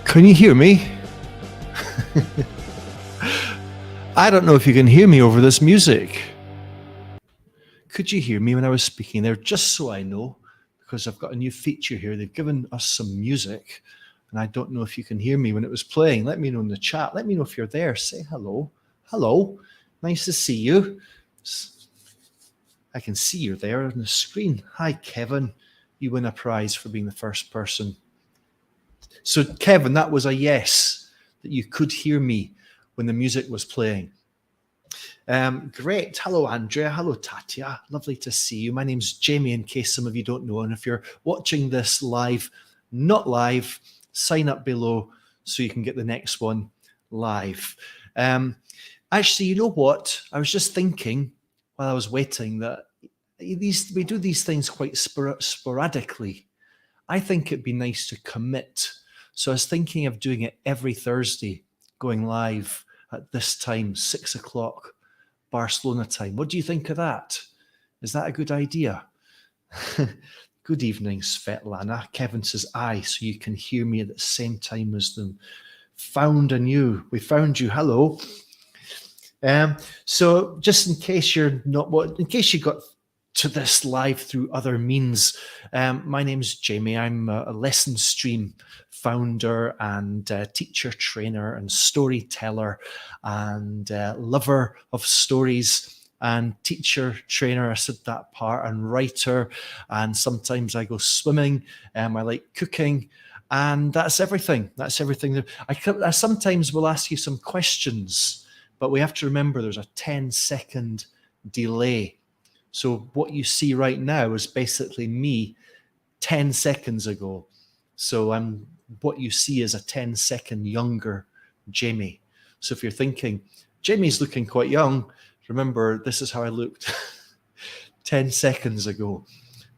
Can you hear me? I don't know if you can hear me over this music. Could you hear me when I was speaking there? Just so I know, because I've got a new feature here. They've given us some music, and I don't know if you can hear me when it was playing. Let me know in the chat. Let me know if you're there. Say hello. Hello. Nice to see you. I can see you're there on the screen. Hi, Kevin. You win a prize for being the first person. So, Kevin, that was a yes, that you could hear me when the music was playing. Great. Hello, Andrea. Hello, Tatia. Lovely to see you. My name's Jamie, in case some of you don't know. And if you're watching this live, not live, sign up below so you can get the next one live. Actually, you know what? I was just thinking while I was waiting that we do these things quite sporadically. I think it'd be nice to commit. So I was thinking of doing it every Thursday, going live at this time, 6 o'clock Barcelona time. What do you think of that? Is that a good idea? Good evening, Svetlana. Kevin says aye, so you can hear me at the same time as them. We found you. Hello. So just in case you're not in case you got to this live through other means, my name's Jamie. I'm a lesson stream founder and teacher trainer and storyteller and lover of stories and teacher trainer. I said that part, and writer, and sometimes I go swimming. I like cooking, and that's everything. That's everything. I sometimes will ask you some questions, but we have to remember there's a 10-second delay. So what you see right now is basically me 10 seconds ago. So what you see is a 10-second younger Jamie. So if you're thinking, Jamie's looking quite young, remember, this is how I looked 10 seconds ago.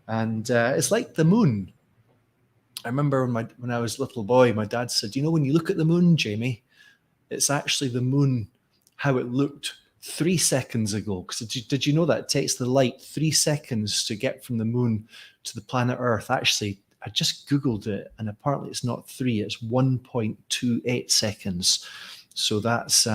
And it's like the moon. I remember when I was a little boy, my dad said, you know, when you look at the moon, Jamie, it's actually the moon, how it looked 3 seconds ago. Because did you know that it takes the light 3 seconds to get from the moon to the planet Earth? Actually, I just Googled it, and apparently it's not 3, it's 1.28 seconds. So that's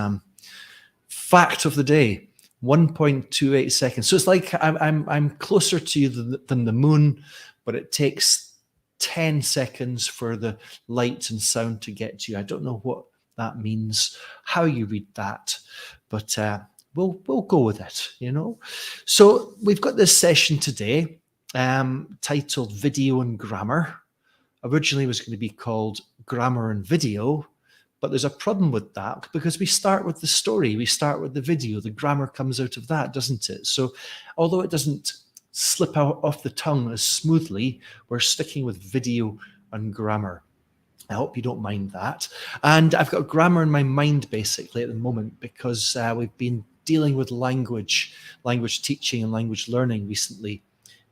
fact of the day, 1.28 seconds. So it's like I'm closer to you than the moon, but it takes 10 seconds for the light and sound to get to you. I don't know what that means, how you read that, but we'll go with it, you know. So we've got this session today titled Video and Grammar. Originally it was going to be called Grammar and Video, but there's a problem with that because we start with the story, we start with the video, the grammar comes out of that, doesn't it? So although it doesn't slip out off the tongue as smoothly, we're sticking with video and grammar. I hope you don't mind that. And I've got grammar in my mind basically at the moment because we've been dealing with language teaching and language learning recently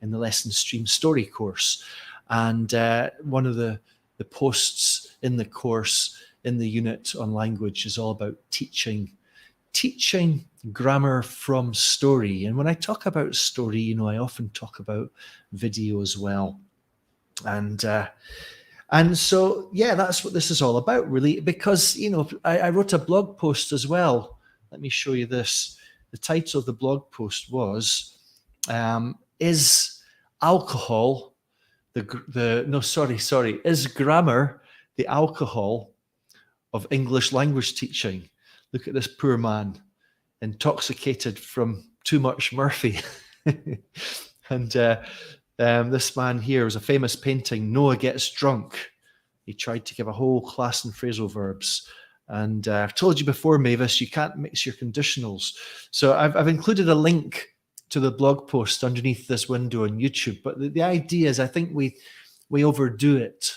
in the Lesson Stream Story course. And one of the posts in the course, in the unit on language, is all about teaching grammar from story. And when I talk about story, you know, I often talk about video as well. And so, yeah, that's what this is all about, really, because, you know, I wrote a blog post as well. Let me show you this. The title of the blog post was, is alcohol is grammar the alcohol of English language teaching? Look at this poor man, intoxicated from too much Murphy. And this man here was a famous painting, Noah Gets Drunk. He tried to give a whole class in phrasal verbs. And I've told you before, Mavis, you can't mix your conditionals. So I've included a link to the blog post underneath this window on YouTube. But the idea is I think we overdo it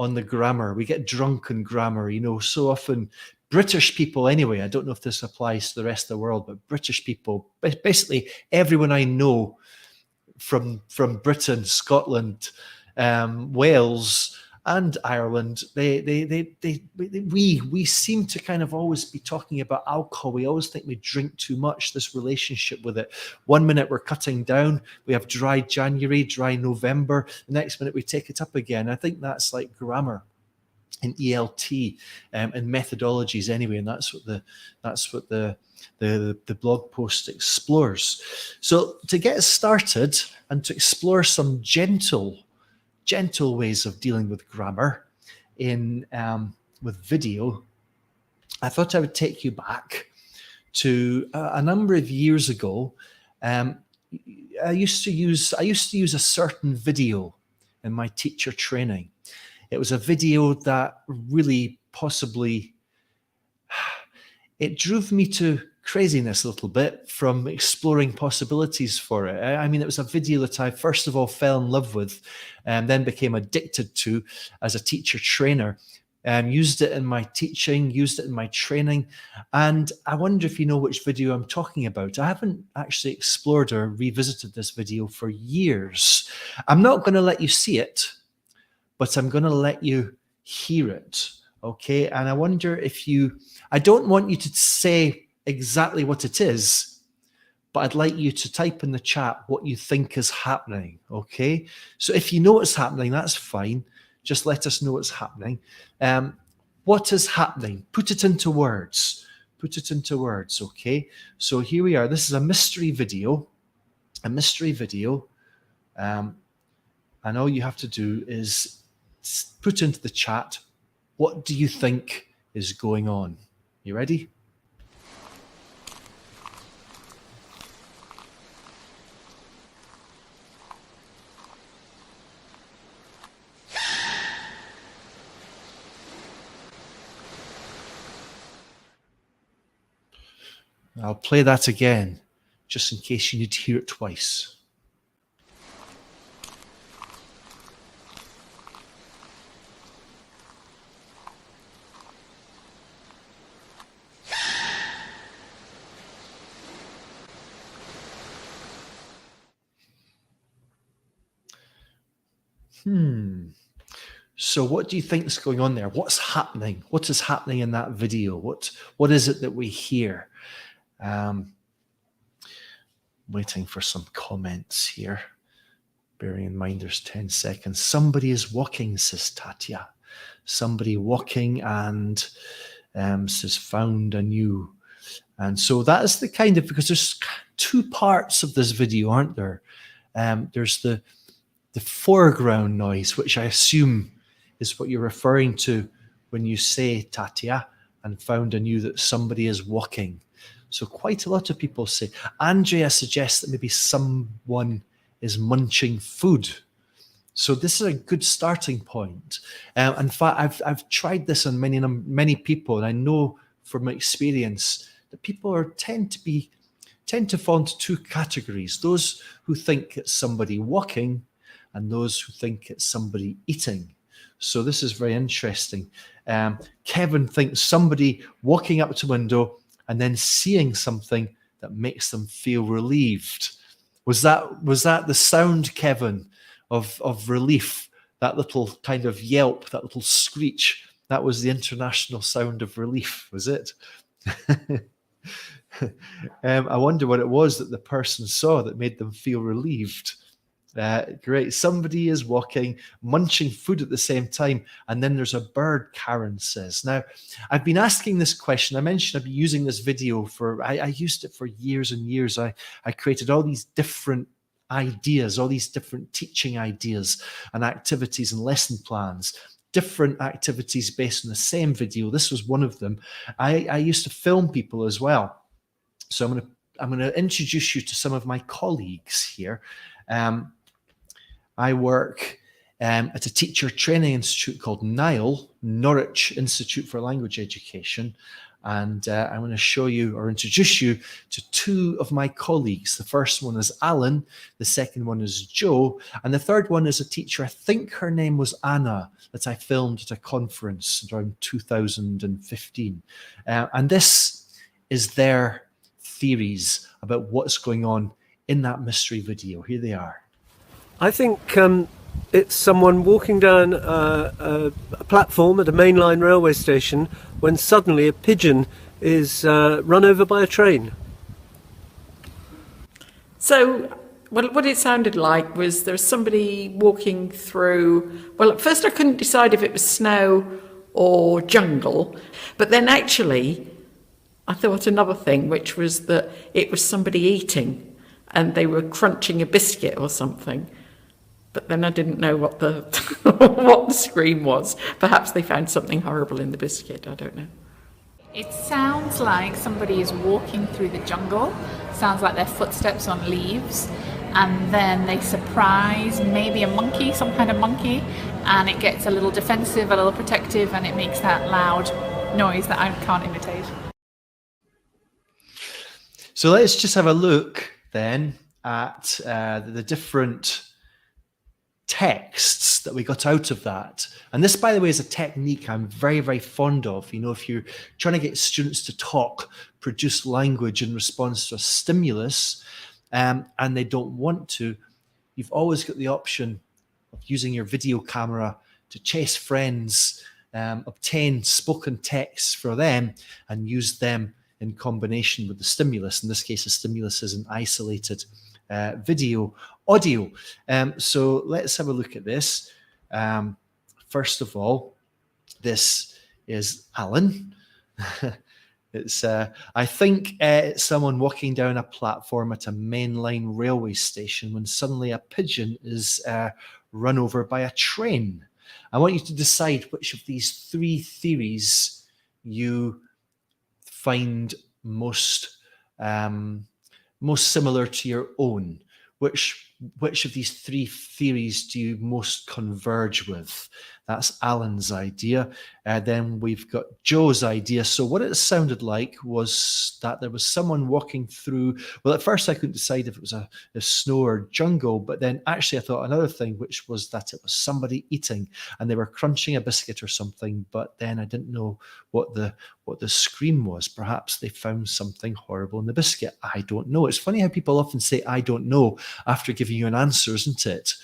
on the grammar. We get drunk in grammar, you know, so often. British people anyway, I don't know if this applies to the rest of the world, but British people, basically everyone I know from Britain, Scotland, Wales, and Ireland, we seem to kind of always be talking about alcohol. We always think we drink too much, this relationship with it. 1 minute we're cutting down, we have dry January, dry November. The next minute we take it up again. I think that's like grammar. in ELT and methodologies anyway, and that's what the blog post explores. So to get started and to explore some gentle ways of dealing with grammar in with video, I thought I would take you back to a number of years ago. I used to use a certain video in my teacher training. It was a video that really possibly, it drove me to craziness a little bit from exploring possibilities for it. I mean, it was a video that I first of all fell in love with and then became addicted to as a teacher trainer. Used it in my teaching, used it in my training. And I wonder if you know which video I'm talking about. I haven't actually explored or revisited this video for years. I'm not going to let you see it, but I'm going to let you hear it. Okay. And I wonder if I don't want you to say exactly what it is, but I'd like you to type in the chat what you think is happening. Okay. So if you know what's happening, that's fine. Just let us know what's happening. What is happening? Put it into words. Put it into words, okay? So here we are. This is a mystery video. A mystery video. And all you have to do is put into the chat, what do you think is going on? You ready? I'll play that again, just in case you need to hear it twice. So what do you think is going on there? What's happening? What is happening in that video? What is it that we hear? Waiting for some comments here. Bearing in mind there's 10 seconds. Somebody is walking, says Tatya. Somebody walking and says found anew. And so that is the kind of, because there's two parts of this video, aren't there? There's the foreground noise, which I assume is what you're referring to when you say Tatya and found anew, that somebody is walking. So quite a lot of people say. Andrea suggests that maybe someone is munching food. So this is a good starting point. In fact, I've tried this on many people, and I know from my experience that people tend to fall into two categories: those who think it's somebody walking, and those who think it's somebody eating. So this is very interesting. Kevin thinks somebody walking up to a window and then seeing something that makes them feel relieved. Was that the sound, Kevin, of relief? That little kind of yelp, that little screech, that was the international sound of relief, was it? I wonder what it was that the person saw that made them feel relieved. Great. Somebody is walking, munching food at the same time, and then there's a bird, Karen says. Now, I've been asking this question. I mentioned I've been using this video I used it for years and years. I created all these different ideas, all these different teaching ideas and activities and lesson plans, different activities based on the same video. This was one of them. I used to film people as well. So I'm going to introduce you to some of my colleagues here. I work at a teacher training institute called NILE, Norwich Institute for Language Education. And I'm going to show you or introduce you to two of my colleagues. The first one is Alan. The second one is Joe. And the third one is a teacher. I think her name was Anna, that I filmed at a conference around 2015. And this is their theories about what's going on in that mystery video. Here they are. I think it's someone walking down a platform at a mainline railway station when suddenly a pigeon is run over by a train. So what it sounded like was there was somebody walking through. Well, at first I couldn't decide if it was snow or jungle. But then actually, I thought another thing, which was that it was somebody eating and they were crunching a biscuit or something. But then I didn't know what the what the scream was. Perhaps they found something horrible in the biscuit, I don't know. It sounds like somebody is walking through the jungle. Sounds like their footsteps on leaves. And then they surprise maybe a monkey, some kind of monkey, and it gets a little defensive, a little protective, and it makes that loud noise that I can't imitate. So let's just have a look then at the different texts that we got out of that. And this, by the way, is a technique I'm very, very fond of. You know, if you're trying to get students to talk, produce language in response to a stimulus, and they don't want to, you've always got the option of using your video camera to chase friends, obtain spoken texts for them, and use them in combination with the stimulus. In this case, the stimulus is an isolated video audio. So let's have a look at this. First of all, this is Alan. It's, I think it's someone walking down a platform at a mainline railway station when suddenly a pigeon is run over by a train. I want you to decide which of these three theories you find most similar to your own. Which of these three theories do you most converge with? That's Alan's idea. Then we've got Joe's idea. So what it sounded like was that there was someone walking through, well, at first I couldn't decide if it was a snow or jungle, but then actually I thought another thing, which was that it was somebody eating and they were crunching a biscuit or something, but then I didn't know what the scream was. Perhaps they found something horrible in the biscuit. I don't know. It's funny how people often say, I don't know, after giving you an answer, isn't it?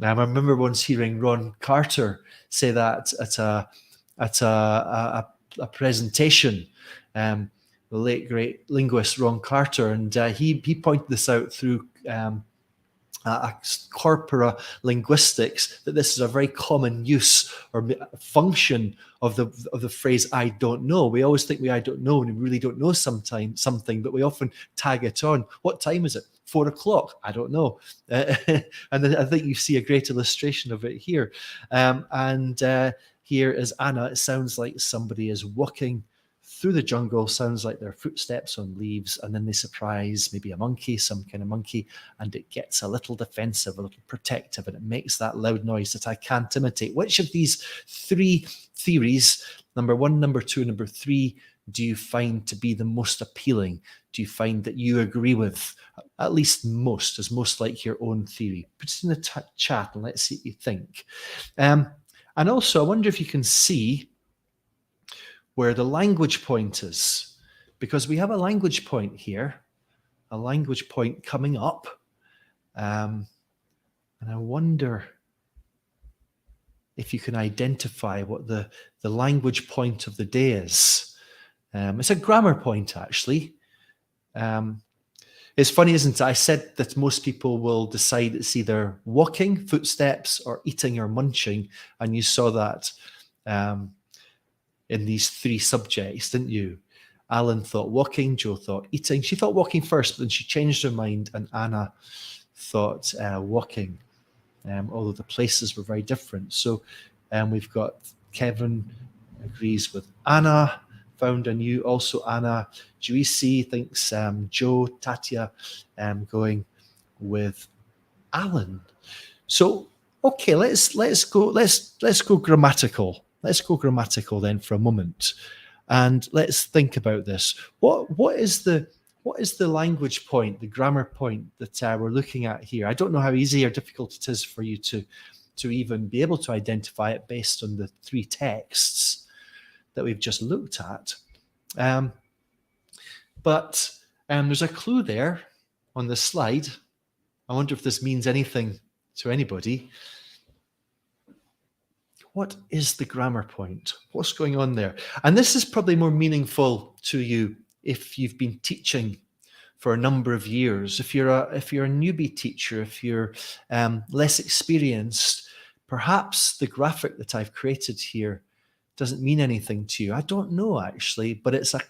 I remember once hearing Ron Carter say that at a presentation, the late great linguist Ron Carter, and he pointed this out through corpora linguistics, that this is a very common use or function of the phrase "I don't know." We always think I don't know, and we really don't know something, but we often tag it on. What time is it? 4 o'clock. I don't know. And then I think you see a great illustration of it here. Here is Anna. It sounds like somebody is walking through the jungle, sounds like their footsteps on leaves, and then they surprise maybe a monkey, some kind of monkey, and it gets a little defensive, a little protective, and it makes that loud noise that I can't imitate. Which of these three theories, number 1, number 2, number 3, do you find to be the most appealing? Do you find that you agree with at least most, as most like your own theory? Put it in the chat and let's see what you think. And also, I wonder if you can see where the language point is, because we have a language point here, a language point coming up. And I wonder if you can identify what the language point of the day is. It's a grammar point, actually. It's funny, isn't it? I said that most people will decide it's either walking, footsteps, or eating or munching, and you saw that in these three subjects, didn't you? Alan thought walking, Joe thought eating. She thought walking first, but then she changed her mind, and Anna thought walking, although the places were very different. So we've got Kevin agrees with Anna, found a new, also Anna. Juisi thinks Joe, Tatia going with Alan. So okay, let's go grammatical. Let's go grammatical then for a moment, and let's think about this. What is the language point, the grammar point that we're looking at here? I don't know how easy or difficult it is for you to even be able to identify it based on the three texts that we've just looked at. But there's a clue there on the slide. I wonder if this means anything to anybody. What is the grammar point? What's going on there? And this is probably more meaningful to you if you've been teaching for a number of years. If you're a newbie teacher, if you're less experienced, perhaps the graphic that I've created here doesn't mean anything to you. I don't know actually, but it's a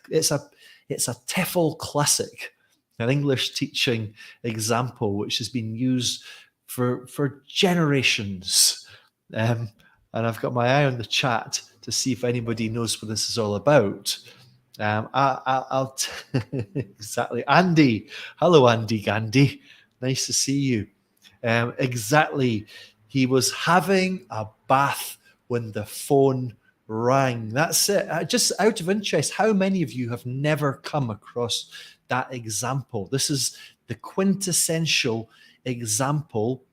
TEFL classic, an English teaching example which has been used for generations. And I've got my eye on the chat to see if anybody knows what this is all about. I'll exactly. Andy, hello, Andy Gandhi. Nice to see you. Exactly. He was having a bath when the phone rang. That's it. Just out of interest, how many of you have never come across that example? This is the quintessential example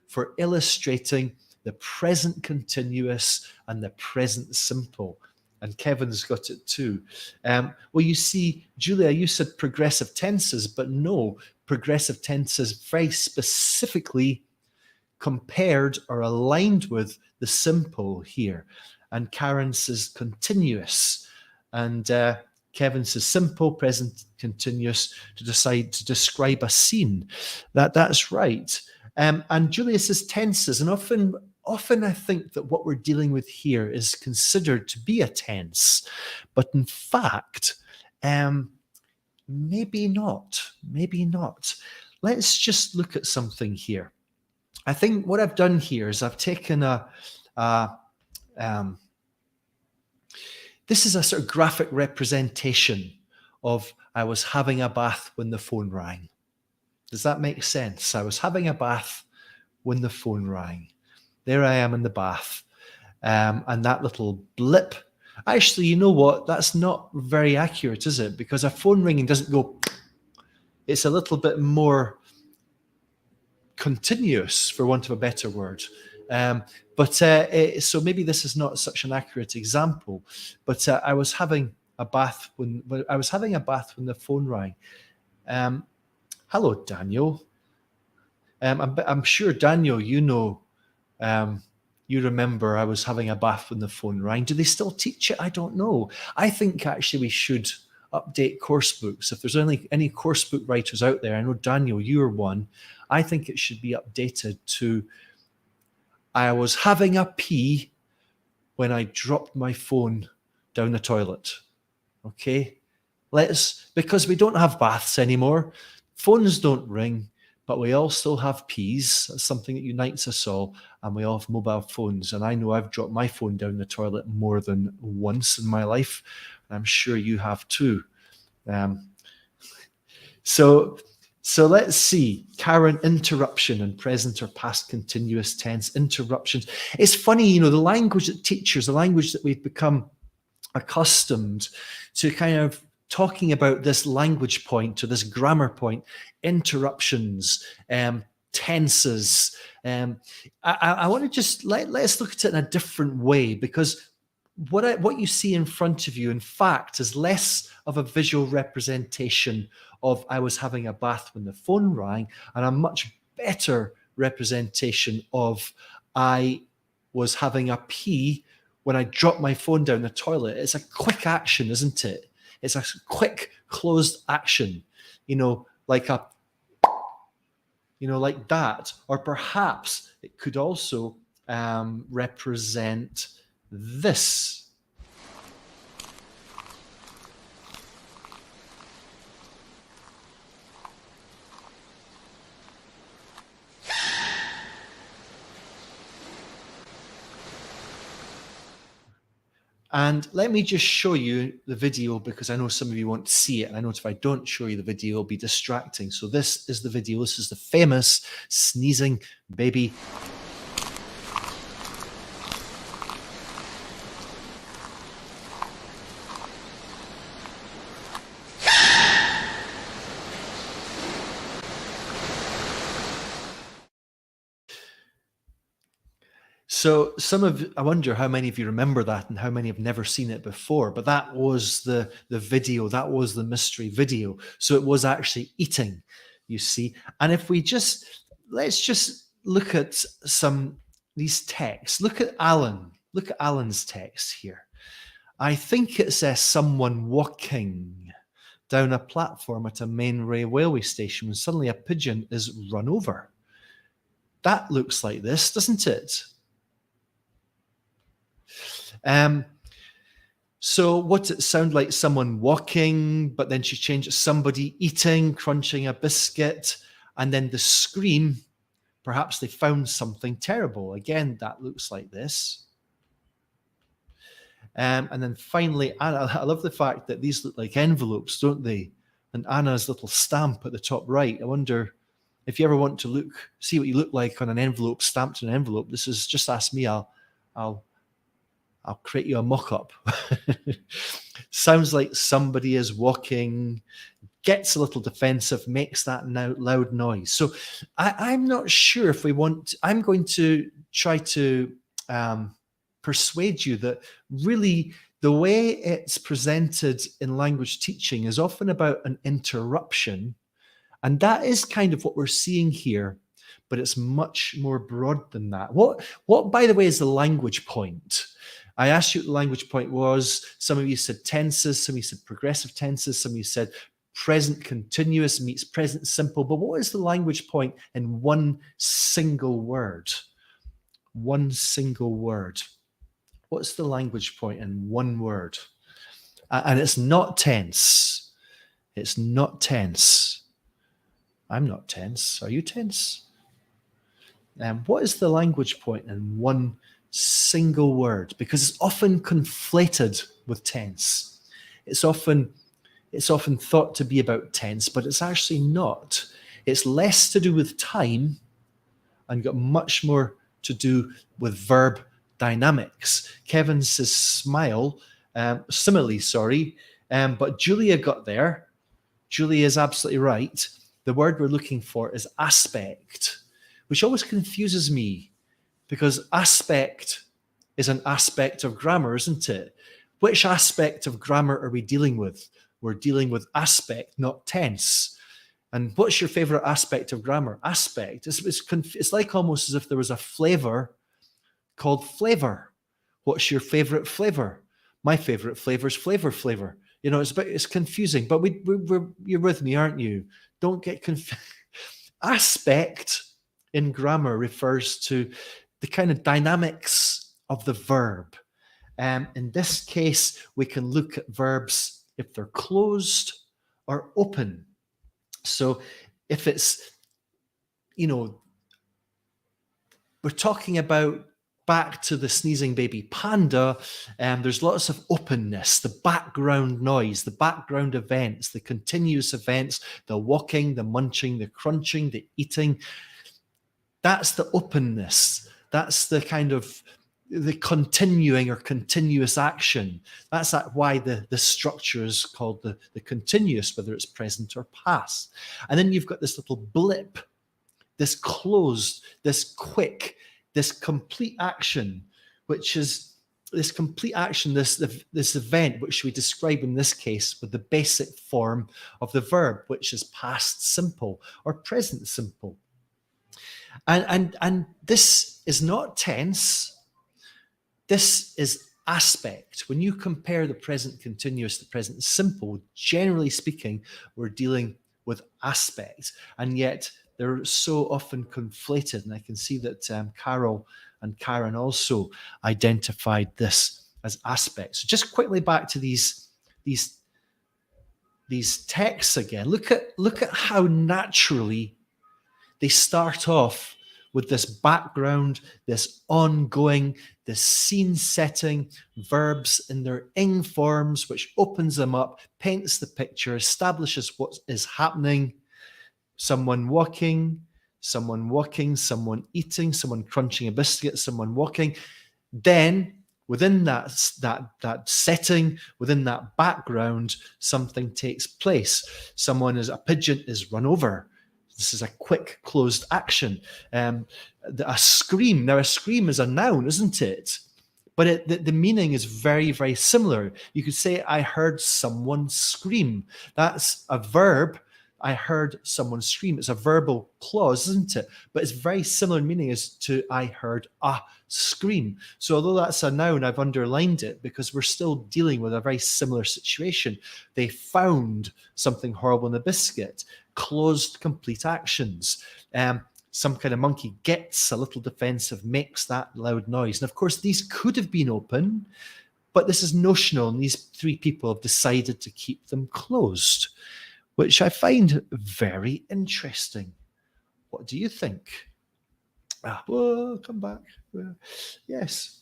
for illustrating the present continuous and the present simple. And Kevin's got it too. Well, you see, Julia, you said progressive tenses, but no, progressive tenses very specifically compared or aligned with the simple here. And Karen says continuous. And Kevin says simple, present, continuous to describe a scene. That's right. And Julia says tenses. And often I think that what we're dealing with here is considered to be a tense. But in fact, maybe not. Maybe not. Let's just look at something here. I think what I've done here is I've taken this is a sort of graphic representation of I was having a bath when the phone rang. Does that make sense? I was having a bath when the phone rang. There I am in the bath. And that little blip. Actually, you know what? That's not very accurate, is it? Because a phone ringing doesn't go. It's a little bit more continuous, for want of a better word. So maybe this is not such an accurate example. But I was having a bath when the phone rang. Hello, Daniel. I'm sure, Daniel, you remember I was having a bath when the phone rang. Do they still teach it? I don't know. I think actually we should update course books. If there's any course book writers out there, I know, Daniel, you're one. I think it should be updated to I was having a pee when I dropped my phone down the toilet. Okay? Because we don't have baths anymore. Phones don't ring, but we all still have peas. That's something that unites us all. And we all have mobile phones. And I know I've dropped my phone down the toilet more than once in my life. And I'm sure you have too. So let's see. Karen, interruption and present or past continuous tense, interruptions. It's funny, the language that teachers, the language that we've become accustomed to kind of talking about this language point or this grammar point, interruptions, tenses. I want to just let's look at it in a different way, because what you see in front of you, in fact, is less of a visual representation of I was having a bath when the phone rang, and a much better representation of I was having a pee when I dropped my phone down the toilet. It's a quick action, isn't it? It's a quick closed action, like like that. Or perhaps it could also represent this. And let me just show you the video, because I know some of you want to see it. And I know if I don't show you the video, it'll be distracting. So this is the video. This is the famous sneezing baby. So I wonder how many of you remember that and how many have never seen it before, but that was the video, that was the mystery video. So it was actually eating, you see. And if let's just look at these texts. Look at Alan's text here. I think it says someone walking down a platform at a main railway station when suddenly a pigeon is run over. That looks like this, doesn't it? So what's it sound like? Someone walking, but then she changed it. Somebody eating, crunching a biscuit, and then the scream, perhaps they found something terrible. Again, that looks like this. And then finally, Anna, I love the fact that these look like envelopes, don't they? And Anna's little stamp at the top right. I wonder if you ever want to see what you look like on an envelope, stamped in an envelope. This is just ask me. I'll create you a mock-up. Sounds like somebody is walking, gets a little defensive, makes that loud noise. So I'm not sure if we want. I'm going to try to persuade you that really the way it's presented in language teaching is often about an interruption. And that is kind of what we're seeing here, but it's much more broad than that. What, by the way, is the language point? I asked you what the language point was. Some of you said tenses, some of you said progressive tenses, some of you said present continuous meets present simple. But what is the language point in one single word? One single word. What's the language point in one word? And it's not tense. It's not tense. I'm not tense. Are you tense? What is the language point in one single word? Because it's often conflated with tense. It's often thought to be about tense, but it's actually not. It's less to do with time and got much more to do with verb dynamics. Kevin says simile, but Julia got there. Julia is absolutely right. The word we're looking for is aspect, which always confuses me because aspect is an aspect of grammar, isn't it? Which aspect of grammar are we dealing with? We're dealing with aspect, not tense. And what's your favorite aspect of grammar? Aspect. It's like almost as if there was a flavor called flavor. What's your favorite flavor? My favorite flavor is flavor. You know, it's confusing, but you're with me, aren't you? Don't get confused. Aspect in grammar refers to the kind of dynamics of the verb. In this case, we can look at verbs if they're closed or open. So if it's, we're talking about back to the sneezing baby panda, there's lots of openness, the background noise, the background events, the continuous events, the walking, the munching, the crunching, the eating. That's the openness. That's the kind of the continuing or continuous action. That's why the structure is called the continuous, whether it's present or past. And then you've got this little blip, this closed, this quick, this complete action, which is this complete action, this event, which we describe in this case with the basic form of the verb, which is past simple or present simple. And this is not tense. This is aspect. When you compare the present continuous to present simple, generally speaking, we're dealing with aspect. And yet they're so often conflated. And I can see that Carol and Karen also identified this as aspect. So just quickly back to these texts again. Look at how naturally they start off with this background, this ongoing, this scene setting, verbs in their ing forms, which opens them up, paints the picture, establishes what is happening. Someone walking, someone eating, someone crunching a biscuit, someone walking. Then within that setting, within that background, something takes place. A pigeon is run over. This is a quick closed action. A scream. Now, a scream is a noun, isn't it? But the meaning is very, very similar. You could say, I heard someone scream. That's a verb. I heard someone scream. It's a verbal clause, isn't it? But it's very similar meaning as to I heard a scream. So although that's a noun, I've underlined it because we're still dealing with a very similar situation. They found something horrible in the biscuit. Closed, complete actions. Some kind of monkey gets a little defensive, makes that loud noise. And of course, these could have been open, But this is notional, and these three people have decided to keep them closed, which I find very interesting. What do you think? Whoa, come back. Yes.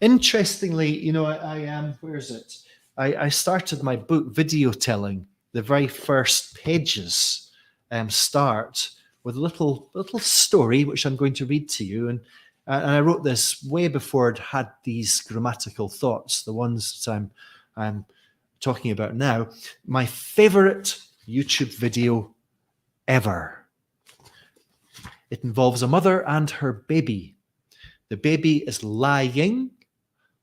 Interestingly, you know, I am, where is it? I started my book, Video Telling. The very first pages start with a little story, which I'm going to read to you. And I wrote this way before I'd had these grammatical thoughts, the ones that I'm talking about now. My favorite YouTube video ever. It involves a mother and her baby. The baby is lying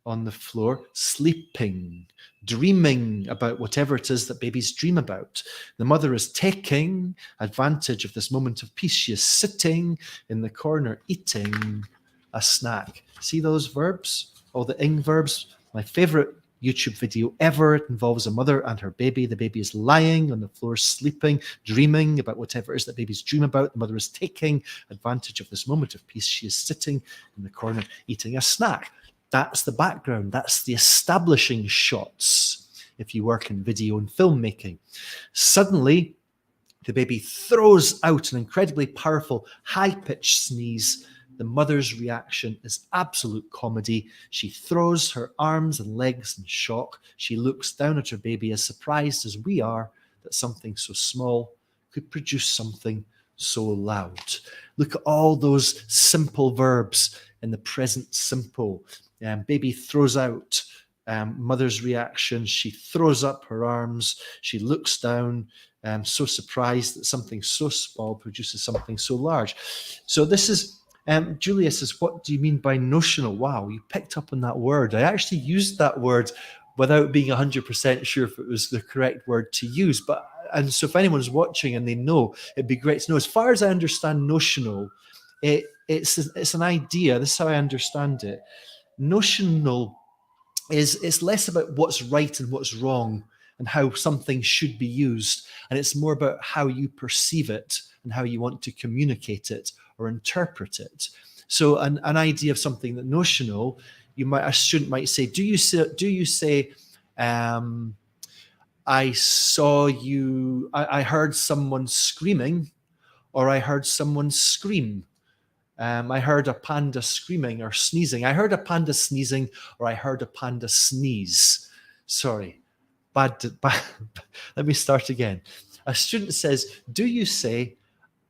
on the floor, sleeping, dreaming about whatever it is that babies dream about. The mother is taking advantage of this moment of peace. She is sitting in the corner eating a snack. See those verbs? All the ing verbs? My favorite YouTube video ever. It involves a mother and her baby. The baby is lying on the floor, sleeping, dreaming about whatever it is that babies dream about. The mother is taking advantage of this moment of peace. She is sitting in the corner eating a snack. That's the background. That's the establishing shots if you work in video and filmmaking. Suddenly, the baby throws out an incredibly powerful, high-pitched sneeze. The mother's reaction is absolute comedy. She throws her arms and legs in shock. She looks down at her baby as surprised as we are that something so small could produce something so loud. Look at all those simple verbs in the present simple. Baby throws out. Mother's reaction, she throws up her arms. She looks down, so surprised that something so small produces something so large. So this is... Julia says, what do you mean by notional? Wow, you picked up on that word. I actually used that word without being 100% sure if it was the correct word to use. And so if anyone's watching and they know, it'd be great to know. As far as I understand notional, it's an idea. This is how I understand it. Notional it's less about what's right and what's wrong and how something should be used. And it's more about how you perceive it and how you want to communicate it or interpret it. So an idea of something that notional, a student might say, do you say, I saw you, I heard someone screaming, or I heard someone scream. I heard a panda screaming or sneezing. I heard a panda sneezing, or I heard a panda sneeze. Sorry, let me start again. A student says, do you say,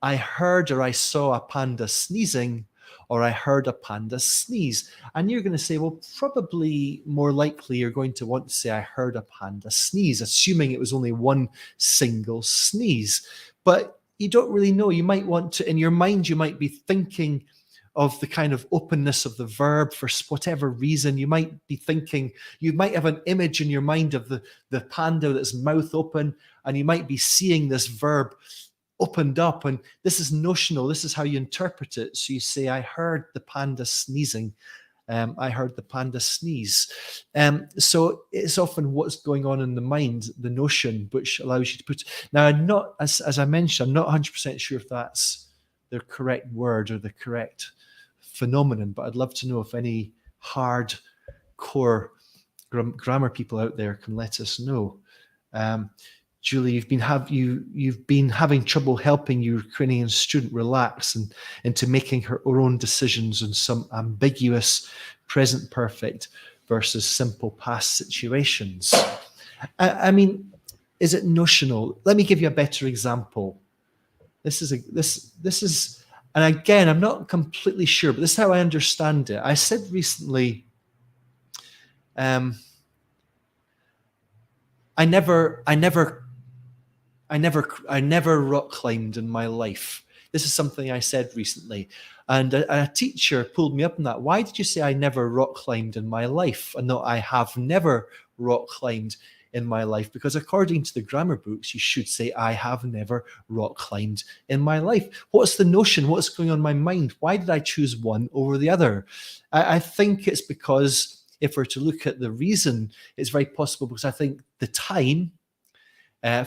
I heard or I saw a panda sneezing, or I heard a panda sneeze? And you're going to say, well, probably more likely you're going to want to say, I heard a panda sneeze, assuming it was only one single sneeze. But you don't really know. You might want to, in your mind, you might be thinking of the kind of openness of the verb for whatever reason. You might be thinking, you might have an image in your mind of the panda that's mouth open, and you might be seeing this verb opened up, and this is notional. This is how you interpret it. So you say, I heard the panda sneezing. I heard the panda sneeze. So it's often what's going on in the mind, the notion, which allows you to put. Now, I'm not, as I mentioned, I'm not 100% sure if that's the correct word or the correct phenomenon, but I'd love to know if any hardcore grammar people out there can let us know. Julie, you've been having trouble helping your Ukrainian student relax and into making her own decisions in some ambiguous present perfect versus simple past situations. I mean, is it notional? Let me give you a better example. This is, and again, I'm not completely sure, but this is how I understand it. I said recently, I never rock climbed in my life. This is something I said recently. And a teacher pulled me up on that. Why did you say I never rock climbed in my life? And no, I have never rock climbed in my life, because according to the grammar books, you should say I have never rock climbed in my life. What's the notion? What's going on in my mind? Why did I choose one over the other? I think it's because if we're to look at the reason, it's very possible because I think the time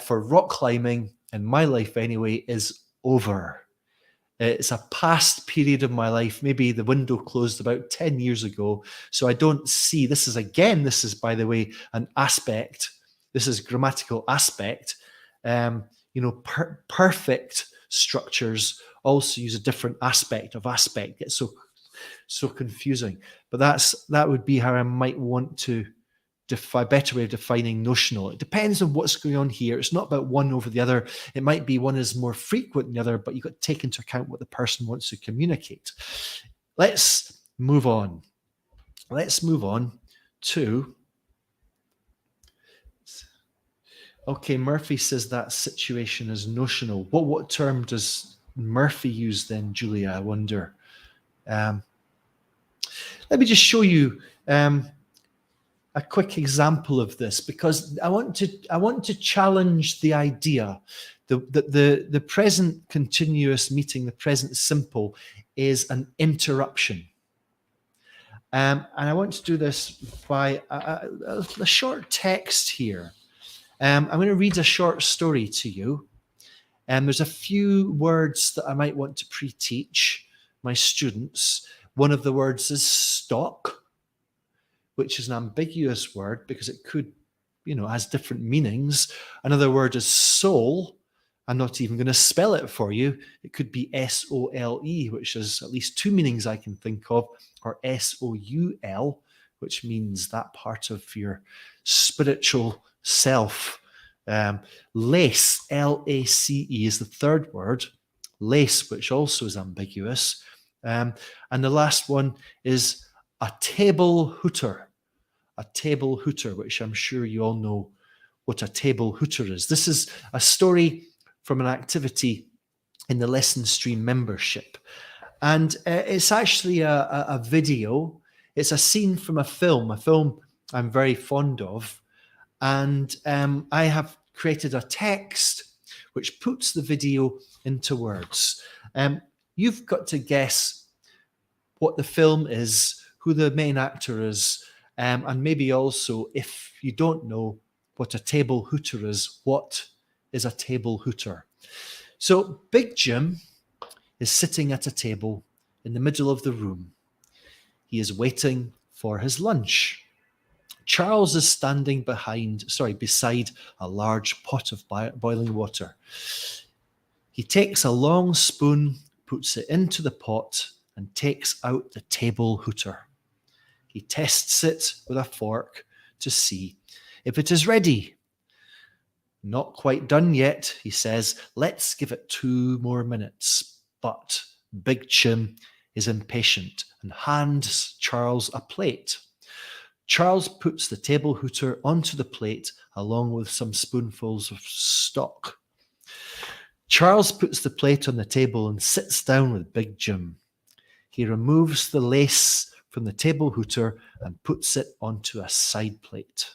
for rock climbing in my life anyway is over. It's a past period of my life. Maybe the window closed about 10 years ago. So I don't see, this is, by the way, an aspect. This is grammatical aspect. Perfect structures also use a different aspect of aspect. It's so confusing. But that would be how I might want to define, better way of defining notional. It depends on what's going on here. It's not about one over the other. It might be one is more frequent than the other, but you've got to take into account what the person wants to communicate. Let's move on. Let's move on to, okay, Murphy says that situation is notional. What term does Murphy use then, Julia, I wonder? Let me just show you a quick example of this, because I want to challenge the idea that the present continuous meeting, the present simple, is an interruption. And I want to do this by a short text here. I'm going to read a short story to you. There's a few words that I might want to pre-teach my students. One of the words is stock, which is an ambiguous word because it could, has different meanings. Another word is soul. I'm not even going to spell it for you. It could be S-O-L-E, which is at least two meanings I can think of, or S-O-U-L, which means that part of your spiritual self. Lace, L-A-C-E, is the third word. Lace, which also is ambiguous. And the last one is a table hooter. A table hooter, which I'm sure you all know what a table hooter is. This is a story from an activity in the lesson stream membership. And it's actually a video. It's a scene from a film I'm very fond of. And I have created a text which puts the video into words. You've got to guess what the film is, who the main actor is, and maybe also, if you don't know what a table hooter is, what is a table hooter? So Big Jim is sitting at a table in the middle of the room. He is waiting for his lunch. Charles is standing beside a large pot of boiling water. He takes a long spoon, puts it into the pot, and takes out the table hooter. He tests it with a fork to see if it is ready. Not quite done yet, he says. Let's give it 2 more minutes. But Big Jim is impatient and hands Charles a plate. Charles puts the table hooter onto the plate along with some spoonfuls of stock. Charles puts the plate on the table and sits down with Big Jim. He removes the lace from the table hooter and puts it onto a side plate.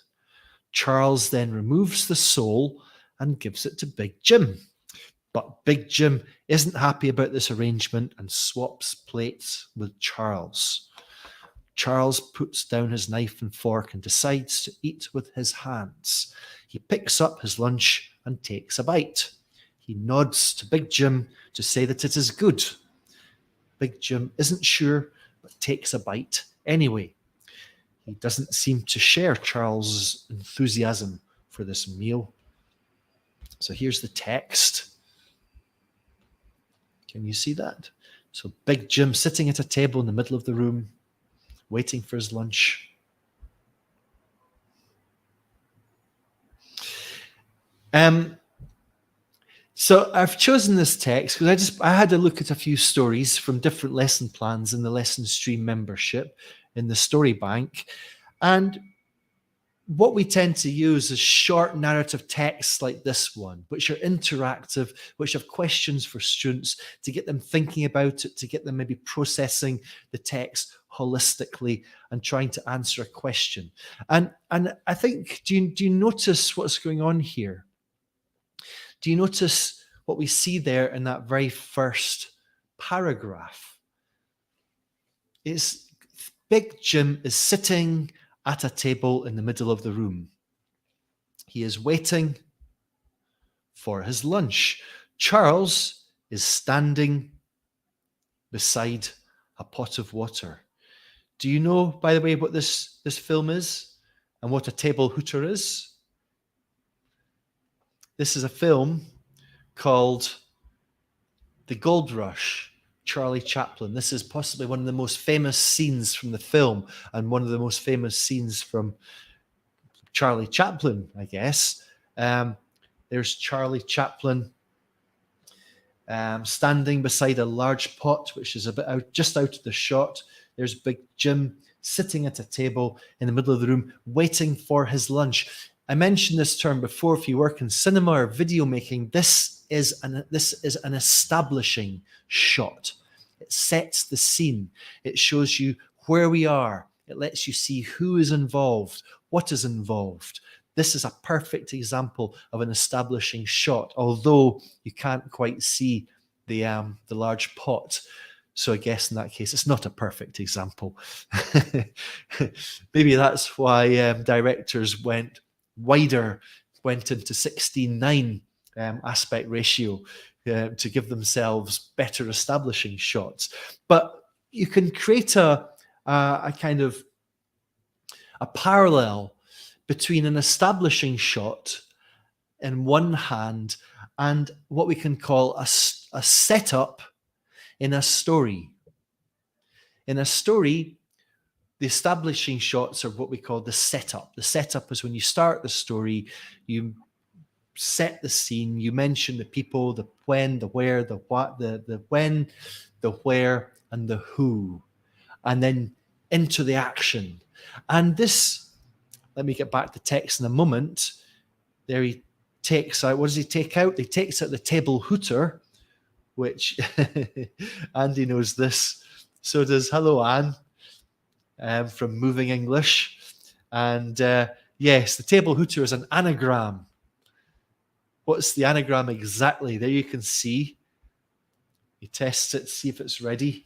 Charles then removes the sole and gives it to Big Jim. But Big Jim isn't happy about this arrangement and swaps plates with Charles. Charles puts down his knife and fork and decides to eat with his hands. He picks up his lunch and takes a bite. He nods to Big Jim to say that it is good. Big Jim isn't sure, but takes a bite anyway. He doesn't seem to share Charles' enthusiasm for this meal. So here's the text. Can you see that? So Big Jim sitting at a table in the middle of the room, waiting for his lunch. So I've chosen this text because I had a look at a few stories from different lesson plans in the lesson stream membership in the story bank. And what we tend to use is short narrative texts like this one, which are interactive, which have questions for students to get them thinking about it, to get them maybe processing the text holistically and trying to answer a question. And I think, do you notice what's going on here? Do you notice what we see there in that very first paragraph? It's Big Jim is sitting at a table in the middle of the room. He is waiting for his lunch. Charles is standing beside a pot of water. Do you know, by the way, what this film is and what a table hooter is? This is a film called The Gold Rush, Charlie Chaplin. This is possibly one of the most famous scenes from the film and one of the most famous scenes from Charlie Chaplin, I guess. There's Charlie Chaplin standing beside a large pot, which is a bit out, just out of the shot. There's Big Jim sitting at a table in the middle of the room, waiting for his lunch. I mentioned this term before. If you work in cinema or video making, this is an establishing shot. It sets the scene. It shows you where we are. It lets you see who is involved, what is involved. This is a perfect example of an establishing shot, although you can't quite see the large pot. So I guess in that case, it's not a perfect example. Maybe that's why directors went wider, went into 16:9 aspect ratio to give themselves better establishing shots. But you can create a kind of a parallel between an establishing shot in one hand and what we can call a setup in a story. In a story, the establishing shots are what we call the setup. The setup is when you start the story, you set the scene, you mention the people, the when, the where, the what, the when, the where, and the who, and then into the action. And this, let me get back to text in a moment. There he takes out, what does he take out? He takes out the table hooter, which Andy knows this. So does Hello Anne from Moving English. And yes, the table hooter is an anagram. What's the anagram exactly? There you can see. He tests it, see if it's ready.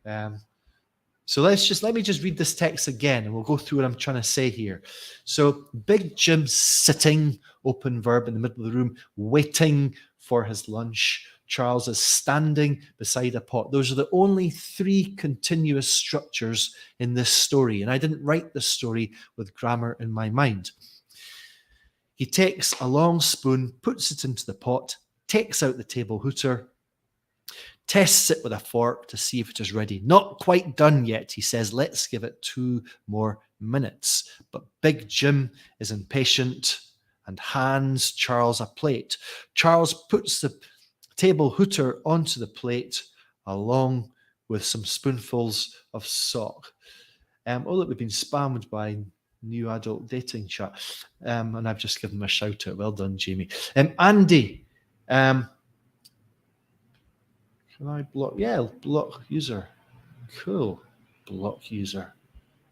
So let me just read this text again and we'll go through what I'm trying to say here. So Big Jim sitting, open verb, in the middle of the room, waiting for his lunch. Charles is standing beside a pot. Those are the only three continuous structures in this story. And I didn't write this story with grammar in my mind. He takes a long spoon, puts it into the pot, takes out the table hooter, tests it with a fork to see if it is ready. Not quite done yet, he says. Let's give it 2 more minutes. But Big Jim is impatient and hands Charles a plate. Charles puts the table hooter onto the plate along with some spoonfuls of sock. Oh, look, we've been spammed by new adult dating chat. And I've just given them a shout out. Well done, Jamie. Andy, can I block? Yeah, block user. Cool. Block user.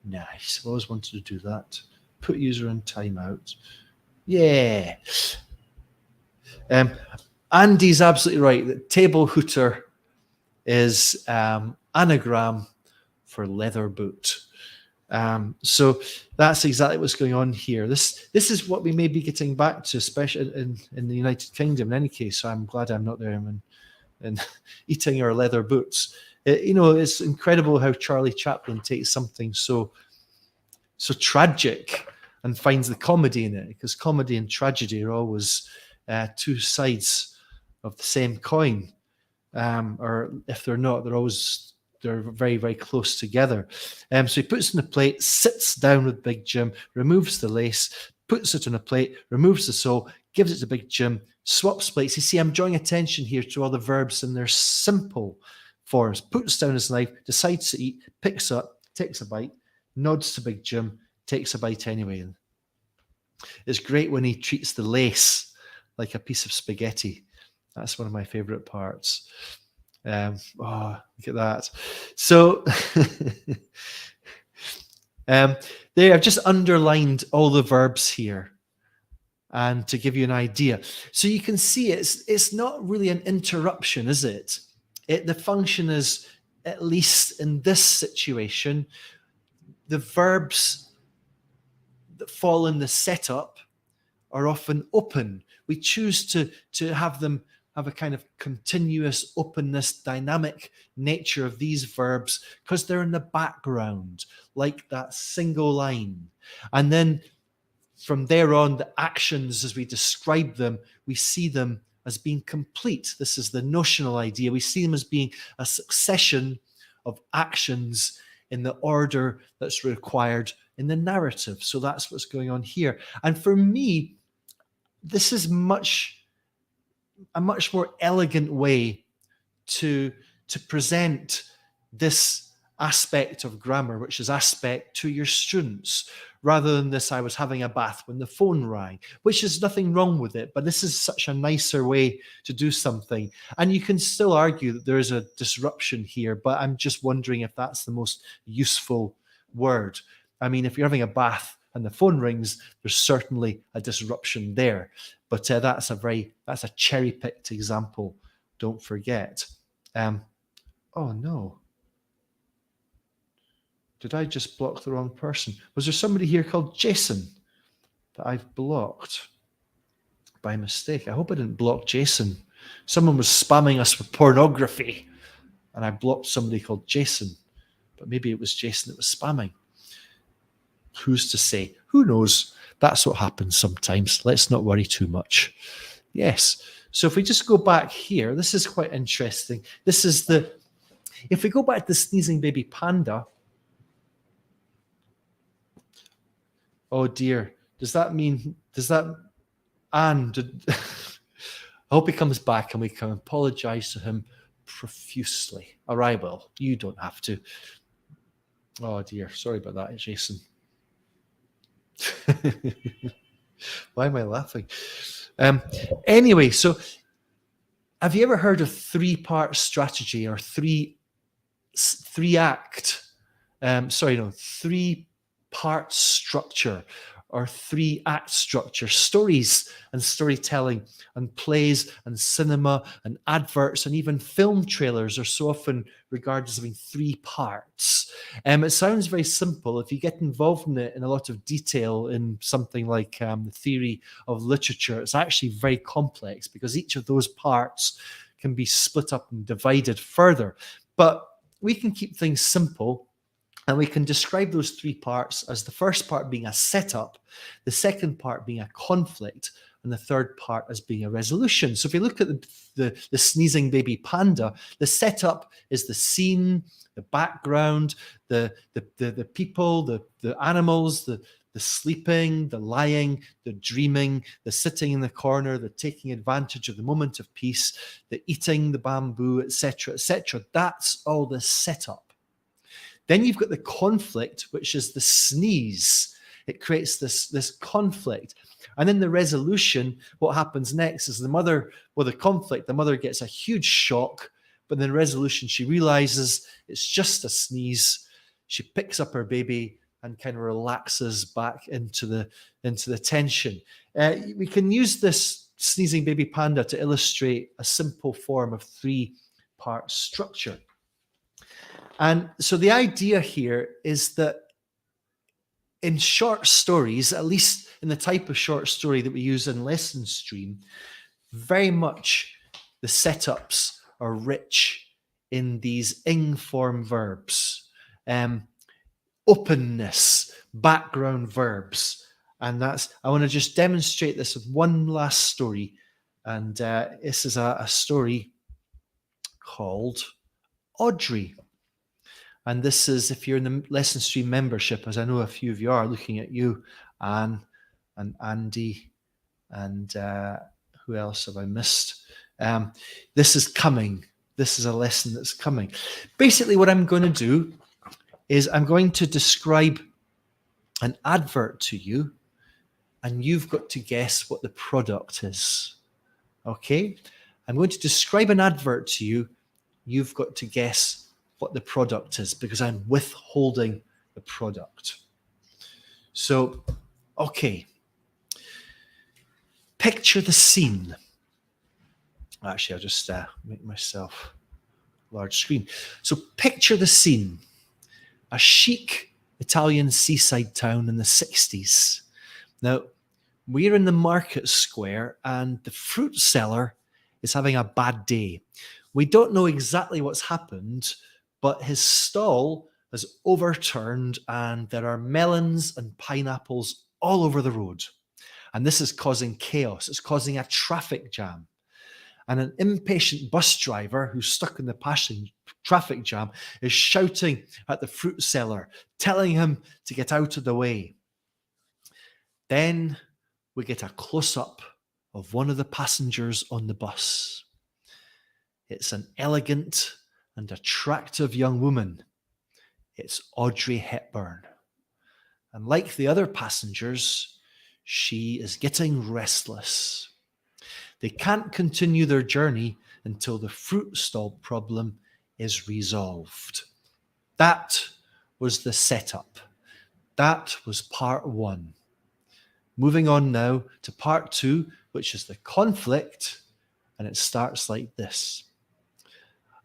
Nice. I've always wanted to do that. Put user in timeout. Yeah. Andy's absolutely right. The table hooter is anagram for leather boot. So that's exactly what's going on here. This is what we may be getting back to, especially in the United Kingdom. In any case, so I'm glad I'm not there and eating our leather boots. It's incredible how Charlie Chaplin takes something so tragic and finds the comedy in it, because comedy and tragedy are always two sides of the same coin, or if they're not, they're very, very close together. So he puts in the plate, sits down with Big Jim, removes the lace, puts it on a plate, removes the sole, gives it to Big Jim, swaps plates. You see, I'm drawing attention here to all the verbs in their simple forms. Puts down his knife, decides to eat, picks up, takes a bite, nods to Big Jim, takes a bite anyway. It's great when he treats the lace like a piece of spaghetti. That's one of my favorite parts. Look at that. So there, I've just underlined all the verbs here, and to give you an idea. So you can see it's not really an interruption, is it? The function is, at least in this situation, the verbs that fall in the setup are often open. We choose to have them have a kind of continuous openness, dynamic nature of these verbs because they're in the background, like that single line. And then from there on, the actions, as we describe them, we see them as being complete. This is the notional idea. We see them as being a succession of actions in the order that's required in the narrative. So that's what's going on here. And for me, this is a much more elegant way to present this aspect of grammar, which is aspect, to your students, rather than this, I was having a bath when the phone rang, which is nothing wrong with it, but this is such a nicer way to do something. And you can still argue that there is a disruption here, but I'm just wondering if that's the most useful word. I mean, if you're having a bath and the phone rings, there's certainly a disruption there. But that's a cherry-picked example, don't forget. Oh no. Did I just block the wrong person? Was there somebody here called Jason that I've blocked by mistake? I hope I didn't block Jason. Someone was spamming us with pornography and I blocked somebody called Jason. But maybe it was Jason that was spamming. Who's to say? Who knows? That's what happens sometimes. Let's not worry too much. Yes. So if we just go back here, this is quite interesting. This is if we go back to the sneezing baby panda. Oh dear. I hope he comes back and we can apologize to him profusely. Or I will. You don't have to. Oh dear. Sorry about that, Jason. Why am I laughing? Anyway, so have you ever heard of three-part strategy or three-part structure or three-act structure? Stories and storytelling and plays and cinema and adverts and even film trailers are so often regarded as having three parts. It sounds very simple. If you get involved in it in a lot of detail in something like the theory of literature, it's actually very complex because each of those parts can be split up and divided further. But we can keep things simple. And we can describe those three parts as the first part being a setup, the second part being a conflict, and the third part as being a resolution. So if you look at the sneezing baby panda, the setup is the scene, the background, the people, the animals, the sleeping, the lying, the dreaming, the sitting in the corner, the taking advantage of the moment of peace, the eating the bamboo, etc., etc. That's all the setup. Then you've got the conflict, which is the sneeze. It creates this conflict. And then the resolution, what happens next is the mother gets a huge shock, but then the resolution, she realizes it's just a sneeze. She picks up her baby and kind of relaxes back into the tension. We can use this sneezing baby panda to illustrate a simple form of three-part structure. And so the idea here is that in short stories, at least in the type of short story that we use in Lesson Stream, very much the setups are rich in these ing form verbs, openness, background verbs. And I want to just demonstrate this with one last story. And this is a story called Audrey. And this is, if you're in the Lesson Stream membership, as I know a few of you are, looking at you, Anne and Andy, and who else have I missed? This is coming. This is a lesson that's coming. Basically, what I'm going to do is I'm going to describe an advert to you, and you've got to guess what the product is. Okay? I'm going to describe an advert to you. You've got to guess what the product is, because I'm withholding the product. So, okay. Picture the scene. Actually, I'll just make myself large screen. So picture the scene. A chic Italian seaside town in the 60s. Now, we're in the market square and the fruit seller is having a bad day. We don't know exactly what's happened, but his stall has overturned and there are melons and pineapples all over the road. And this is causing chaos. It's causing a traffic jam. And an impatient bus driver who's stuck in the traffic jam is shouting at the fruit seller, telling him to get out of the way. Then we get a close-up of one of the passengers on the bus. It's an elegant and attractive young woman. It's Audrey Hepburn. And like the other passengers, she is getting restless. They can't continue their journey until the fruit stall problem is resolved. That was the setup. That was part 1. Moving on now to part 2, which is the conflict, and it starts like this.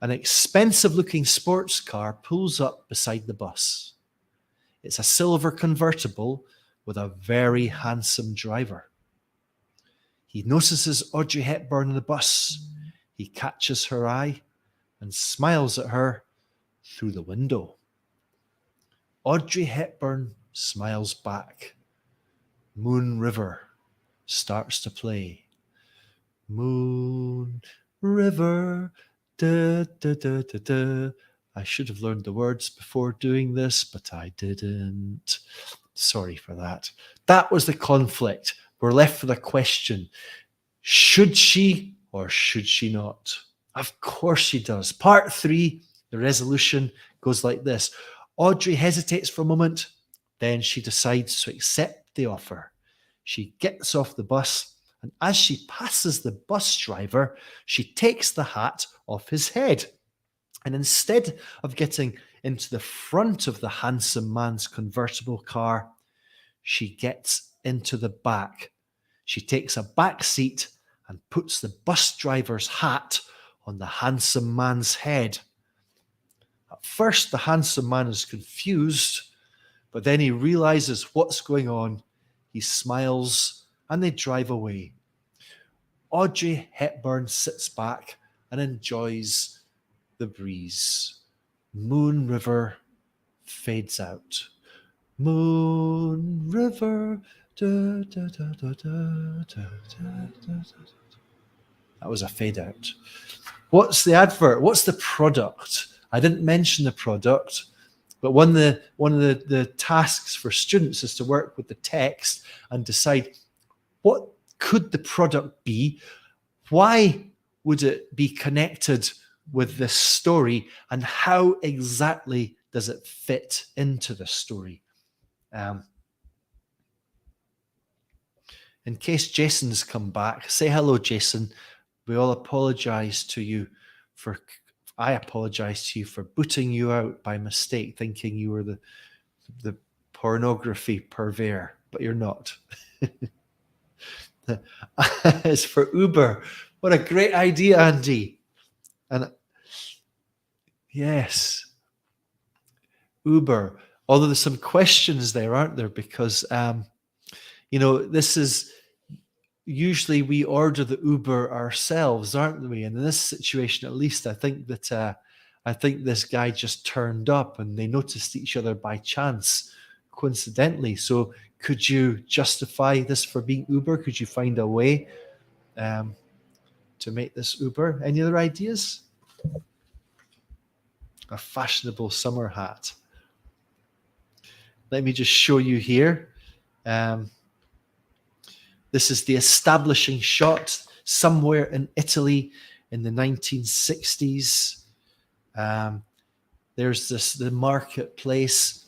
An expensive-looking sports car pulls up beside the bus. It's a silver convertible with a very handsome driver. He notices Audrey Hepburn on the bus. He catches her eye and smiles at her through the window. Audrey Hepburn smiles back. Moon River starts to play. Moon River, da da da da da. I should have learned the words before doing this, but I didn't. Sorry for that. That was the conflict. We're left with a question. Should she or should she not? Of course she does. Part 3, the resolution goes like this. Audrey hesitates for a moment, then she decides to accept the offer. She gets off the bus, and as she passes the bus driver, she takes the hat off his head. And instead of getting into the front of the handsome man's convertible car, she gets into the back. She takes a back seat and puts the bus driver's hat on the handsome man's head. At first, the handsome man is confused, but then he realizes what's going on. He smiles and they drive away. Audrey Hepburn sits back and enjoys the breeze. Moon River fades out. Moon River. Da, da, da, da, da, da, da, da, da. That was a fade out. What's the advert? What's the product? I didn't mention the product, but one of the tasks for students is to work with the text and decide what could the product be? Why would it be connected with this story? And how exactly does it fit into the story? In case Jason's come back, say hello, Jason. We all apologize to you I apologize to you for booting you out by mistake, thinking you were the pornography purveyor, but you're not. It's for Uber. What a great idea, Andy. And yes, Uber. Although there's some questions there, aren't there? Because this is usually we order the Uber ourselves, aren't we? And in this situation, at least, I think this guy just turned up and they noticed each other by chance, coincidentally. So could you justify this for being Uber? Could you find a way to make this Uber? Any other ideas? A fashionable summer hat. Let me just show you here. This is the establishing shot somewhere in Italy in the 1960s. There's the marketplace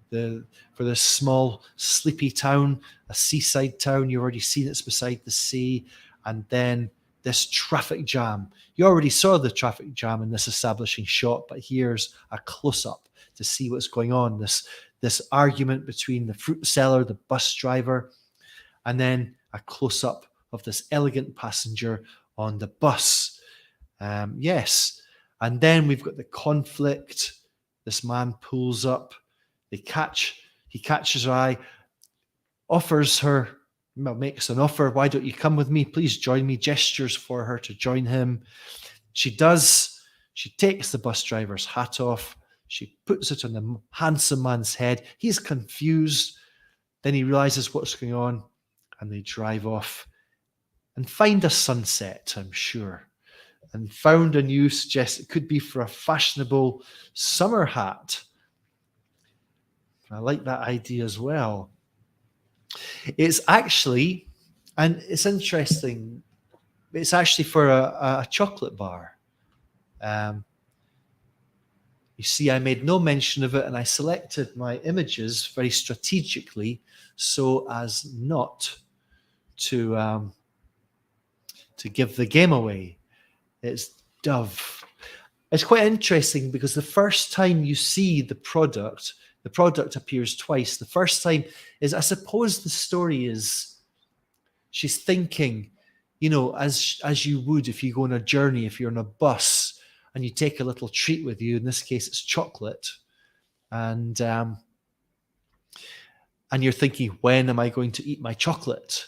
for this small sleepy town, a seaside town. You've already seen it's beside the sea. And then this traffic jam. You already saw the traffic jam in this establishing shot, but here's a close-up to see what's going on. This argument between the fruit seller, the bus driver, and then a close-up of this elegant passenger on the bus. Yes. And then we've got the conflict. This man pulls up. He catches her eye, offers her makes an offer. Why don't you come with me? Please join me. Gestures for her to join him. She does. She takes the bus driver's hat off. She puts it on the handsome man's head. He's confused. Then he realizes what's going on, and they drive off and find a sunset, I'm sure, and found a new suggestion. It could be for a fashionable summer hat. I like that idea as well. It's actually, and it's interesting, it's actually for a chocolate bar. You see, I made no mention of it, and I selected my images very strategically so as not to give the game away. It's Dove. It's quite interesting because the first time you see the product appears twice. The first time is, I suppose the story is, she's thinking, as you would if you go on a journey, if you're on a bus and you take a little treat with you. In this case, it's chocolate. And you're thinking, when am I going to eat my chocolate?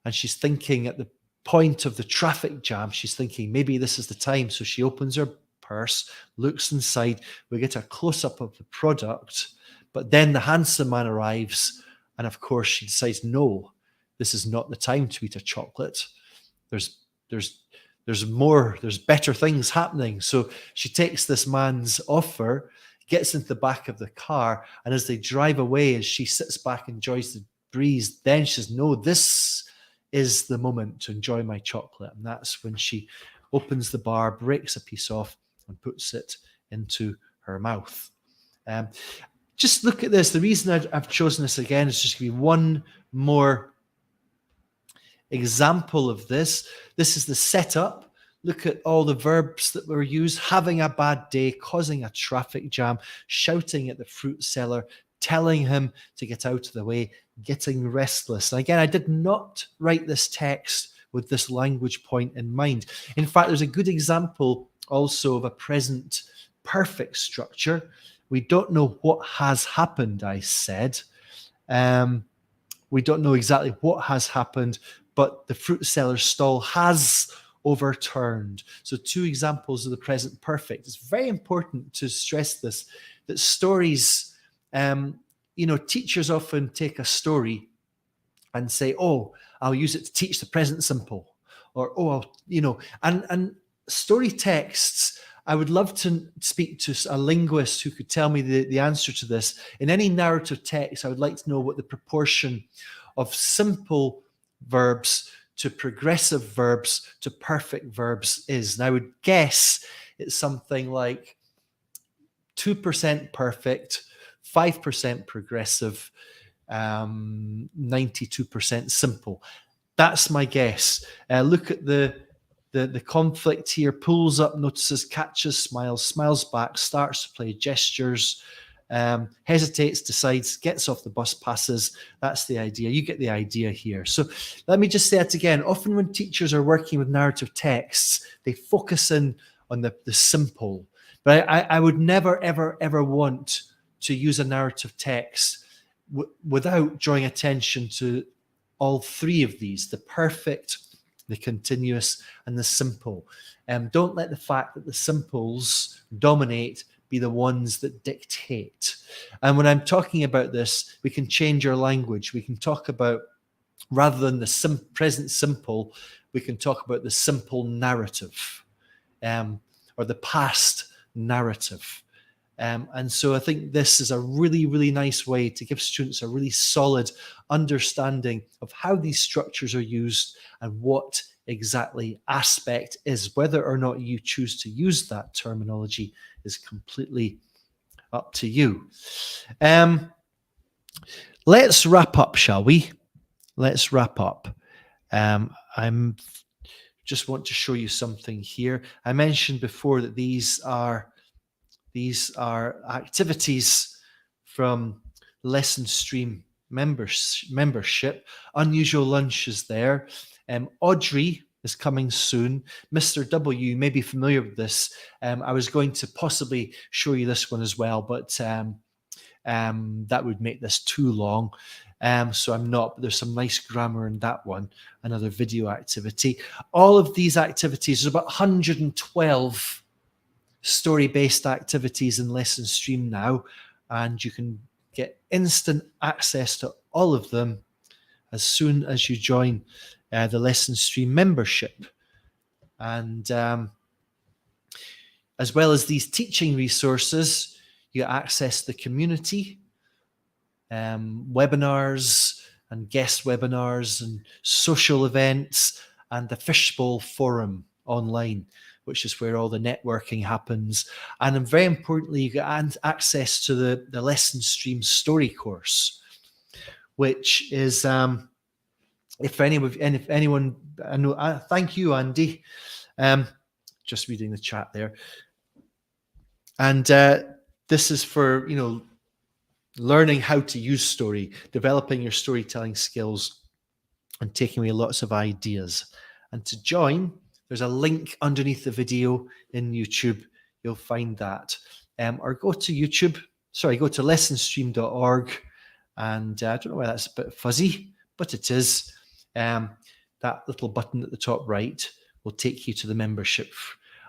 And she's thinking at the point of the traffic jam, she's thinking, maybe this is the time. So she opens her purse, looks inside. We get a close-up of the product. But then the handsome man arrives. And of course, she decides, no, this is not the time to eat a chocolate. There's more, there's better things happening. So she takes this man's offer, gets into the back of the car, and as they drive away, as she sits back and enjoys the breeze, then she says, no, this is the moment to enjoy my chocolate. And that's when she opens the bar, breaks a piece off, and puts it into her mouth. Just look at this. The reason I've chosen this again is just to give you one more example of this. This is the setup. Look at all the verbs that were used: having a bad day, causing a traffic jam, shouting at the fruit seller, telling him to get out of the way, getting restless. And again, I did not write this text with this language point in mind. In fact, there's a good example also of a present perfect structure. We don't know what has happened, I said. We don't know exactly what has happened, but the fruit seller's stall has overturned. So 2 examples of the present perfect. It's very important to stress this, that stories, teachers often take a story and say, oh, I'll use it to teach the present simple. Or, and story texts, I would love to speak to a linguist who could tell me the answer to this. In any narrative text, I would like to know what the proportion of simple verbs to progressive verbs to perfect verbs is. And I would guess it's something like 2% perfect, 5% progressive, 92% simple. That's my guess. Look at the conflict here. Pulls up, notices, catches, smiles back, starts to play gestures, hesitates, decides, gets off the bus, passes. That's the idea. You get the idea here. So let me just say it again. Often when teachers are working with narrative texts, they focus in on the simple. But I would never, ever, ever want to use a narrative text without drawing attention to all 3 of these: the perfect, the continuous, and the simple. Don't let the fact that the simples dominate be the ones that dictate. And when I'm talking about this, we can change our language. We can talk about, rather than the present simple, we can talk about the simple narrative, or the past narrative. And so I think this is a really, really nice way to give students a really solid understanding of how these structures are used and what exactly aspect is. Whether or not you choose to use that terminology is completely up to you. Let's wrap up, shall we? Let's wrap up. I'm just want to show you something here. I mentioned before that these are activities from Lesson Stream membership. Unusual Lunch is there. Audrey is coming soon. Mr. W, you may be familiar with this. I was going to possibly show you this one as well, but That would make this too long. So I'm not, but there's some nice grammar in that one, another video activity. All of these activities, there's about 112 story-based activities in Lesson Stream now, and you can get instant access to all of them as soon as you join the Lesson Stream membership. And as well as these teaching resources, you access the community, webinars and guest webinars and social events, and the Fishbowl Forum online, which is where all the networking happens. And then very importantly, you get access to the Lesson Stream story course, which is, if anyone, I know, thank you, Andy. Just reading the chat there. And this is for, learning how to use story, developing your storytelling skills, and taking away lots of ideas. And to join, there's a link underneath the video in YouTube. You'll find that. Or go to YouTube, go to lessonstream.org. And I don't know why that's a bit fuzzy, but it is. That little button at the top right will take you to the membership.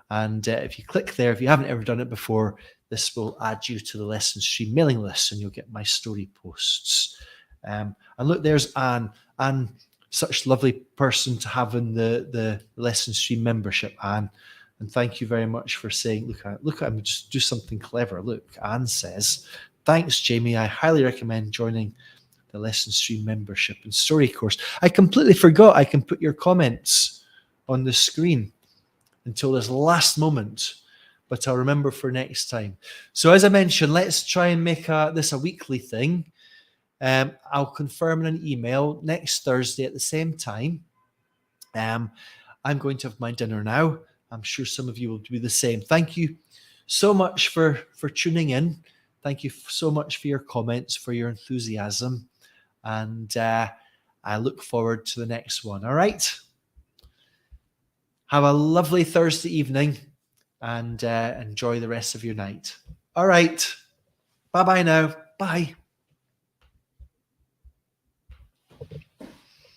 And if you click there, if you haven't ever done it before, this will add you to the Lesson Stream mailing list, and you'll get my story posts. And look, there's Anne. Anne, such a lovely person to have in the Lesson Stream membership, Anne. And thank you very much for saying, look at him, just do something clever. Look, Anne says, thanks, Jamie. I highly recommend joining the Lesson Stream membership and story course. I completely forgot I can put your comments on the screen until this last moment, but I'll remember for next time. So as I mentioned, let's try and make this a weekly thing. I'll confirm in an email next Thursday at the same time. I'm going to have my dinner now. I'm sure some of you will do the same. Thank you so much for tuning in. Thank you so much for your comments, for your enthusiasm. And I look forward to the next one. All right. Have a lovely Thursday evening and enjoy the rest of your night. All right. Bye-bye now. Bye.